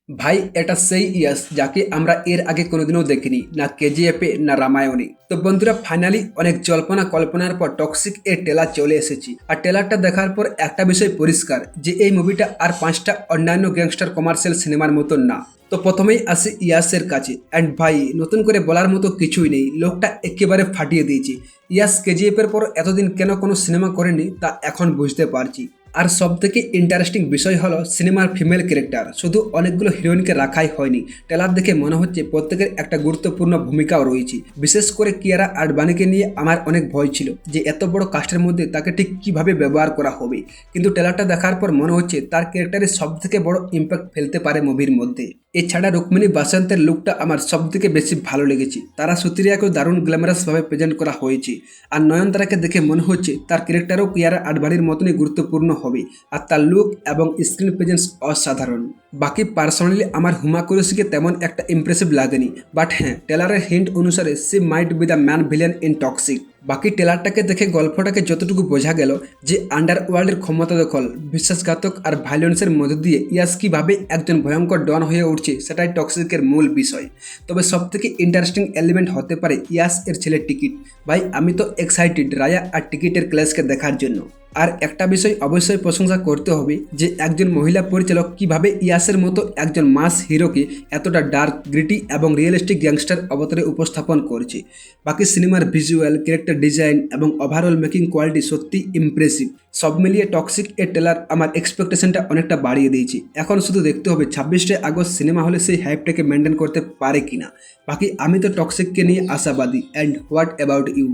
ভাই এটা সেই ইয়াস যাকে আমরা এর আগে কোনোদিনও দেখিনি, না কেজিএফে না রামায়ণে। তো বন্ধুরা, ফাইনালি অনেক জল্পনা কল্পনার পর টক্সিক এর টেলার চলে এসেছি। আর টেলারটা দেখার পর একটা বিষয় পরিষ্কার, যে এই মুভিটা আর পাঁচটা অন্যান্য গ্যাংস্টার কমার্শিয়াল সিনেমার মতন না। তো প্রথমেই আসি ইয়াসের কাছে। অ্যান্ড ভাই, নতুন করে বলার মতো কিছুই নেই, লোকটা একেবারে ফাটিয়ে দিয়েছে। ইয়াস কেজিএফ এর পর এতদিন কেন কোনো সিনেমা করেনি তা এখন বুঝতে পারছি। আর সব থেকে ইন্টারেস্টিং বিষয় হলো সিনেমার ফিমেল ক্যারেক্টার শুধু অনেকগুলো হিরোইনকে রাখাই হয়নি। ট্রেলার দেখে মনে হচ্ছে প্রত্যেকের একটা গুরুত্বপূর্ণ ভূমিকাও রয়েছে। বিশেষ করে কিয়ারা আডবাণীকে নিয়ে আমার অনেক ভয় ছিল যে এত বড় কাস্টের মধ্যে তাকে ঠিক কিভাবে ব্যবহার করা হবে, কিন্তু ট্রেলারটা দেখার পর মনে হচ্ছে তার ক্যারেক্টারে সব থেকে বড় ইম্প্যাক্ট ফেলতে পারে মুভির মধ্যে। এছাড়া রুক্মিণী বাসন্তের লুকটা আমার সব থেকে বেশি ভালো লেগেছে। তারা সুতিরিয়াকেও দারুণ গ্ল্যামারাসভাবে প্রেজেন্ট করা হয়েছে। আর নয়নতারাকে দেখে মনে হচ্ছে তার ক্যারেক্টারও কিয়ারা আডবাণীর মতনই গুরুত্বপূর্ণ হবে। আর তার লুক এবং স্ক্রিন প্রেজেন্স অসাধারণ। বাকি পার্সোনালি আমার হুমা কুরেশিকে তেমন একটা ইমপ্রেসিভ লাগেনি, বাট হ্যাঁ, টেলারের হিন্ট অনুসারে C might be the man villain in toxic. বাকি টেলারটাকে দেখে গল্পটাকে যতটুকু বোঝা গেল যে আন্ডারওয়ার্ল্ডের ক্ষমতা দখল, বিশ্বাসঘাতক আর ভায়োলেন্সের মধ্য দিয়ে ইয়াস কীভাবে একজন ভয়ঙ্কর ডন হয়ে উঠছে সেটাই টক্সিকের মূল বিষয়। তবে সবথেকে ইন্টারেস্টিং এলিমেন্ট হতে পারে ইয়াস এর ছেলের টিকিট। ভাই, আমি তো এক্সাইটেড রায়া আর টিকিটের ক্লাসকে দেখার জন্য। আর একটা বিষয় অবশ্যই প্রশংসা করতে হবে যে একজন মহিলা পরিচালক কিভাবে ইয়াসের মতো একজন মাস হিরোকে এতটা ডার্ক, গ্রিটি এবং রিয়েলিস্টিক গ্যাংস্টার অবতারে উপস্থাপন করছে। বাকি সিনেমার ভিজুয়াল, ক্যারেক্টার ডিজাইন এবং ওভারঅল মেকিং কোয়ালিটি সত্যি ইমপ্রেসিভ। সব মিলিয়ে টক্সিক এর ট্রেলার আমার এক্সপেকটেশনটা অনেকটা বাড়িয়ে দিয়েছে। এখন শুধু দেখতে হবে 26শে আগস্ট সিনেমা হলে সেই হাইপটাকে মেনটেন করতে পারে কিনা। বাকি আমি তো টক্সিককে নিয়ে আশাবাদী। And what about you?